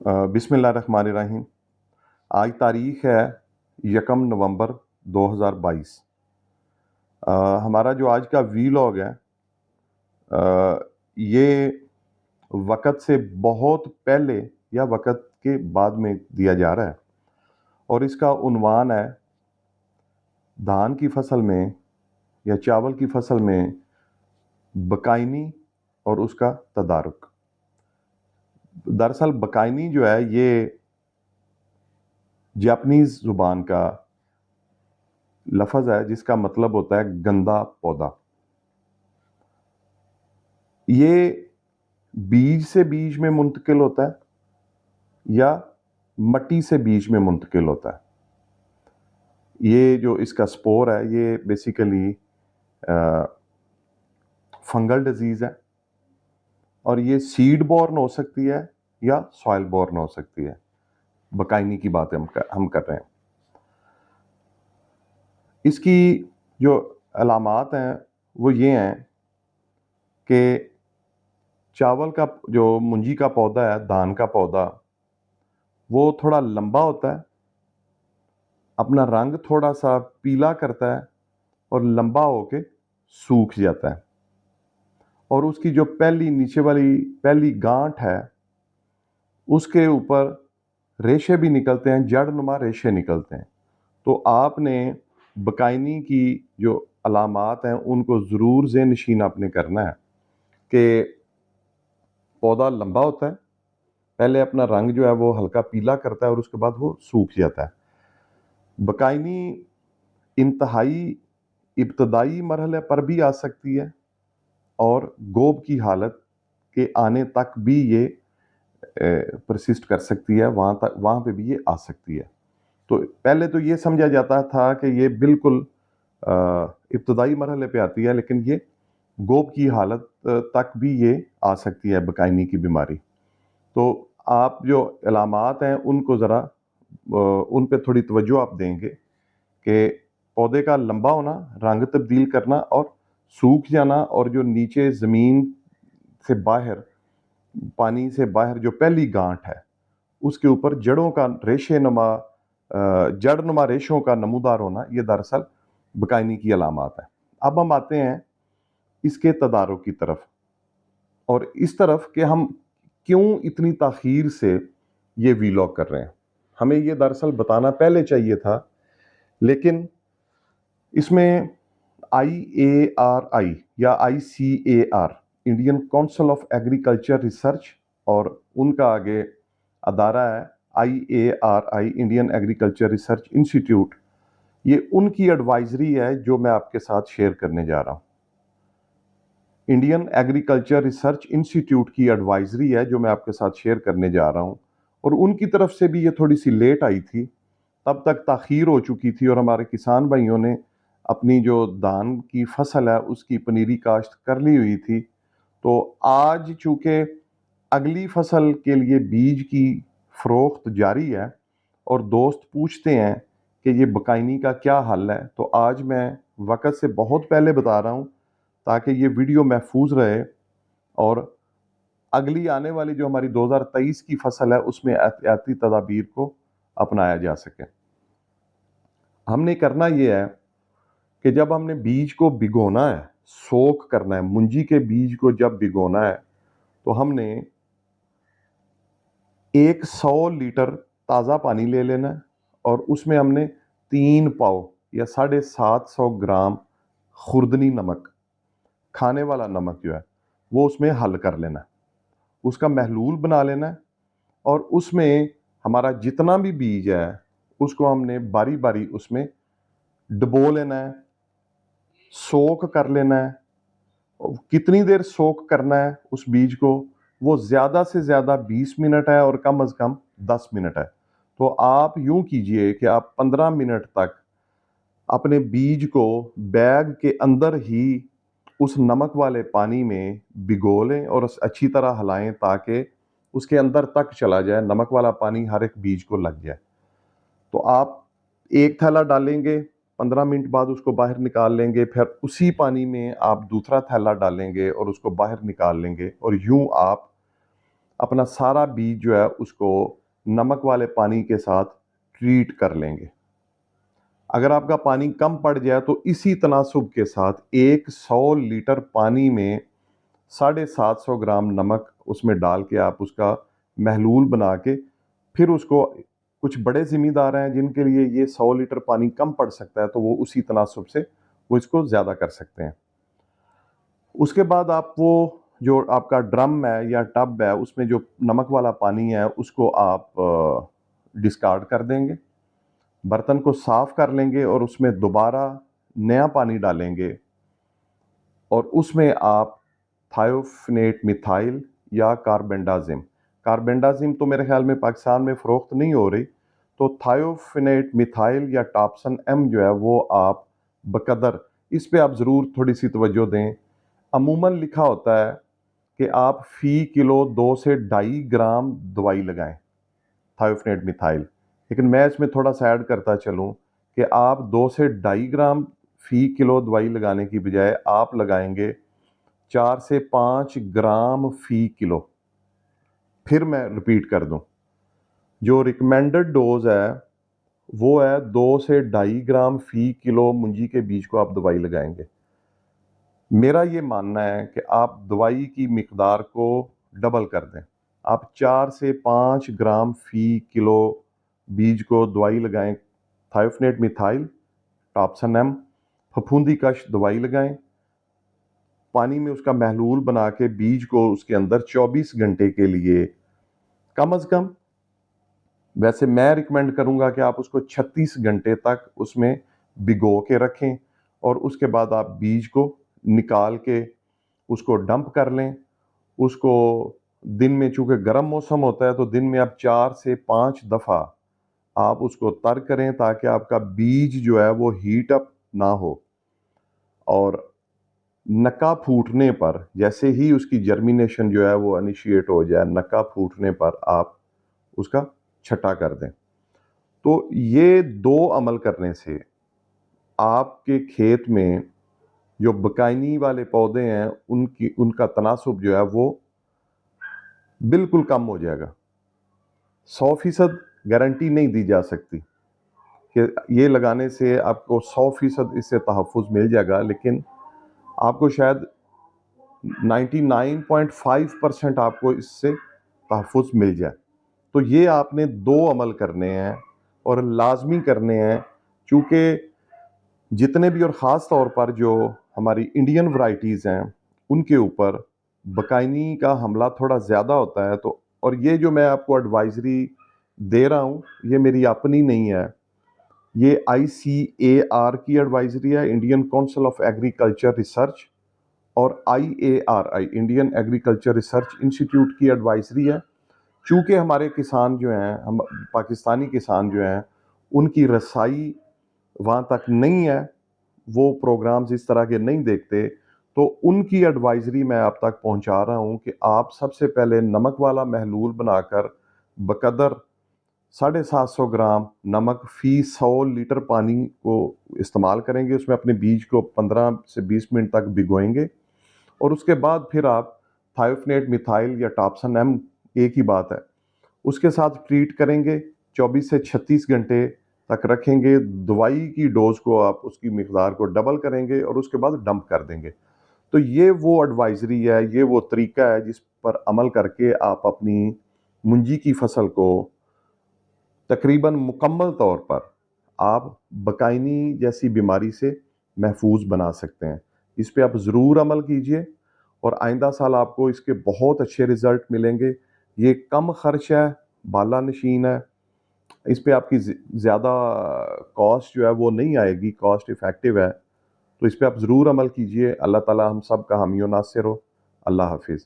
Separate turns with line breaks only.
बिस्मिल्लाहिर्रहमानिर्रहीम। आज तारीख़ है 1 नवंबर 2022। हमारा जो आज का वीलॉग है ये वक़्त से बहुत पहले या वक़्त के बाद में दिया जा रहा है और इसका उन्वान है धान की फसल में या चावल की फसल में बकाइनी और उसका तदारुक। दरअसल बकाइनी जो है ये जापानीज़ ज़ुबान का लफ्ज़ है जिसका मतलब होता है गंदा पौधा। ये बीज से बीज में मुंतकिल होता है या मट्टी से बीज में मुंतकिल होता है। ये जो इसका स्पोर है ये बेसिकली फंगल डिजीज़ है और ये सीड बॉर्न हो सकती है या सॉइल बॉर्न हो सकती है। बकाइनी की बात हम कर रहे हैं। इसकी जो अलामात हैं वो ये हैं कि चावल का जो मुंजी का पौधा है, धान का पौधा, वो थोड़ा लंबा होता है, अपना रंग थोड़ा सा पीला करता है और लंबा होके सूख जाता है और उसकी जो नीचे वाली पहली गांठ है उसके ऊपर रेशे भी निकलते हैं, जड़नुमा रेशे निकलते हैं। तो आपने बकाइनी की जो अलामात हैं उनको ज़रूर ज़हन नशीन आपने करना है कि पौधा लंबा होता है, पहले अपना रंग जो है वो हल्का पीला करता है और उसके बाद वो सूख जाता है। बकाइनी इंतहाई इब्तदाई मरहले पर भी आ सकती है और गोब की हालत के आने तक भी ये परसिस्ट कर सकती है, वहाँ पे भी ये आ सकती है। तो पहले तो ये समझा जाता था कि ये बिल्कुल इब्तदाई मरहले पे आती है, लेकिन ये गोब की हालत तक भी ये आ सकती है बकाइनी की बीमारी। तो आप जो अलामात हैं उनको ज़रा उन पे थोड़ी तवज्जो आप देंगे कि पौधे का लंबा होना, रंग तब्दील करना और सूख जाना और जो नीचे ज़मीन से बाहर, पानी से बाहर जो पहली गांठ है उसके ऊपर जड़ों का जड़नुमा रेशों का नमूदार होना, ये दरअसल बकाइनी की अलामात है। अब हम आते हैं इसके तदारुक की तरफ और इस तरफ कि हम क्यों इतनी ताख़ीर से ये वीलॉग कर रहे हैं। हमें ये दरअसल बताना पहले चाहिए था, लेकिन इसमें IARI या ICAR, Indian council of agriculture research, और उनका आगे अदारा है IARI, Indian agriculture research institute. ये उनकी एडवाइजरी है जो मैं आपके साथ शेयर करने जा रहा हूँ। इंडियन एग्रीकल्चर रिसर्च इंस्टीट्यूट की एडवाइजरी है जो मैं आपके साथ शेयर करने जा रहा हूँ और उनकी तरफ से भी ये थोड़ी सी लेट आई थी, तब तक ताख़ीर हो चुकी थी और हमारे किसान भाइयों ने अपनी जो धान की फसल है उसकी पनीरी काश्त कर ली हुई थी। तो आज चूँकि अगली फसल के लिए बीज की फ़रोख्त जारी है और दोस्त पूछते हैं कि ये बकाइनी का क्या हल है, तो आज मैं वक़्त से बहुत पहले बता रहा हूँ ताकि ये वीडियो महफूज रहे और अगली आने वाली जो हमारी 2023 की फसल है उसमें एहतियाती तदाबीर को अपनाया जा सके। हमने करना ये है कि जब हमने बीज को भिगोना है, सोख करना है, मुंजी के बीज को जब भिगोना है तो हमने 100 लीटर ताज़ा पानी ले लेना है और उसमें हमने 3 पाव या 750 ग्राम खुर्दनी नमक, खाने वाला नमक जो है वो उसमें हल कर लेना है, उसका महलूल बना लेना है और उसमें हमारा जितना भी बीज है उसको हमने बारी बारी उसमें डुबो लेना है, सोख कर लेना है। कितनी देर सोख करना है उस बीज को, वो ज़्यादा से ज़्यादा 20 मिनट है और कम से कम 10 मिनट है। तो आप यूँ कीजिए कि आप 15 मिनट तक अपने बीज को बैग के अंदर ही उस नमक वाले पानी में भिगो लें और अच्छी तरह हिलाएं ताकि उसके अंदर तक चला जाए, नमक वाला पानी हर एक बीज को लग जाए। तो आप एक थैला डालेंगे, 15 मिनट बाद उसको बाहर निकाल लेंगे, फिर उसी पानी में आप दूसरा थैला डालेंगे और उसको बाहर निकाल लेंगे और यूं आप अपना सारा बीज जो है उसको नमक वाले पानी के साथ ट्रीट कर लेंगे। अगर आपका पानी कम पड़ जाए तो इसी तनासुब के साथ 100 लीटर पानी में 750 ग्राम नमक उसमें डाल के आप उसका महलूल बना के फिर उसको, कुछ बड़े ज़िम्मेदार हैं जिनके लिए ये 100 लीटर पानी कम पड़ सकता है तो वो उसी तनासुब से वो इसको ज़्यादा कर सकते हैं। उसके बाद आप वो जो आपका ड्रम है या टब है उसमें जो नमक वाला पानी है उसको आप डिस्कार्ड कर देंगे, बर्तन को साफ कर लेंगे और उसमें दोबारा नया पानी डालेंगे और उसमें आप थायोफिनेट मिथाइल या कार्बेंडाजिम, कार्बेंडाजिम तो मेरे ख्याल में पाकिस्तान में फ़रोख्त नहीं हो रही, तो थायोफिनेट मिथाइल या टॉप्सन एम जो है वो आप बकदर, इस पे आप ज़रूर थोड़ी सी तवज्जो दें। अमूमन लिखा होता है कि आप फ़ी किलो 2 से 2.5 ग्राम दवाई लगाएं थायोफिनेट मिथाइल, लेकिन मैं इसमें थोड़ा सा ऐड करता चलूँ कि आप 2 से 2.5 ग्राम फ़ी किलो दवाई लगाने की बजाय आप लगाएंगे 4 से 5 ग्राम फ़ी किलो। फिर मैं रिपीट कर दूं, जो रिकमेंडेड डोज है वो है 2 से 2.5 ग्राम फ़ी किलो मुंजी के बीज को आप दवाई लगाएंगे। मेरा ये मानना है कि आप दवाई की मिकदार को डबल कर दें, आप 4 से 5 ग्राम फ़ी किलो बीज को दवाई लगाएं, थायोफिनेट मिथाइल, टॉप्सन एम, फफूंदी कश दवाई लगाएं, पानी में उसका महलूल बना के बीज को उसके अंदर 24 घंटे के लिए कम अज़ कम, वैसे मैं रिकमेंड करूंगा कि आप उसको 36 घंटे तक उसमें भिगो के रखें और उसके बाद आप बीज को निकाल के उसको डंप कर लें। उसको दिन में, चूंकि गर्म मौसम होता है तो दिन में आप 4 से 5 दफ़ा आप उसको तर करें ताकि आपका बीज जो है वो हीट अप ना हो। और नक्का फूटने पर, जैसे ही उसकी जर्मिनेशन जो है वो इनिशिएट हो जाए, नक्का फूटने पर आप उसका छटा कर दें। तो ये 2 अमल करने से आपके खेत में जो बकाइनी वाले पौधे हैं उनका तनासुब जो है वो बिल्कुल कम हो जाएगा। 100% गारंटी नहीं दी जा सकती कि ये लगाने से आपको 100% इससे तहफ़्फ़ुज़ मिल जाएगा, लेकिन आपको शायद 99.5% आपको इससे तहफ़्फ़ुज़ मिल जाए। तो ये आपने 2 अमल करने हैं और लाज़मी करने हैं, चूँकि जितने भी, और ख़ास तौर पर जो हमारी इंडियन वैराइटीज़ हैं उनके ऊपर बकाइनी का हमला थोड़ा ज़्यादा होता है। तो और ये जो मैं आपको एडवाइज़री दे रहा हूँ ये मेरी अपनी नहीं है, ये ICAR की एडवाइज़री है, Indian council of agriculture research, और IARI, Indian agriculture research institute की एडवाइज़री है। चूँकि हमारे किसान जो हैं, हम पाकिस्तानी किसान जो हैं, उनकी रसाई वहाँ तक नहीं है, वो प्रोग्राम्स इस तरह के नहीं देखते, तो उनकी एडवाइज़री मैं आप तक पहुँचा रहा हूँ कि आप सबसे पहले नमक वाला महलूल बनाकर बकदर 750 ग्राम नमक फ़ी 100 लीटर पानी को इस्तेमाल करेंगे, उसमें अपने बीज को 15 से 20 मिनट तक भिगोएंगे और उसके बाद फिर आप थायोफिनेट मिथाइल या टॉप्सन एम, एक ही बात है, उसके साथ ट्रीट करेंगे, 24 से 36 घंटे तक रखेंगे, दवाई की डोज को आप उसकी मिकदार को डबल करेंगे और उसके बाद डंप कर देंगे। तो ये वो एडवाइज़री है, ये वो तरीका है जिस पर अमल करके आप अपनी मुंजी की फसल को तकरीबन मुकम्मल तौर पर आप बकाइनी जैसी बीमारी से महफूज बना सकते हैं। इस पे आप ज़रूर अमल कीजिए और आइंदा साल आपको इसके बहुत अच्छे रिज़ल्ट मिलेंगे। ये कम खर्च है, बाला नशीन है, इस पे आपकी ज़्यादा कॉस्ट जो है वो नहीं आएगी, कॉस्ट इफ़ेक्टिव है। तो इस पे आप ज़रूर अमल कीजिए। अल्लाह ताला हम सब का हामी और नासिर हो। अल्लाह हाफ़िज़।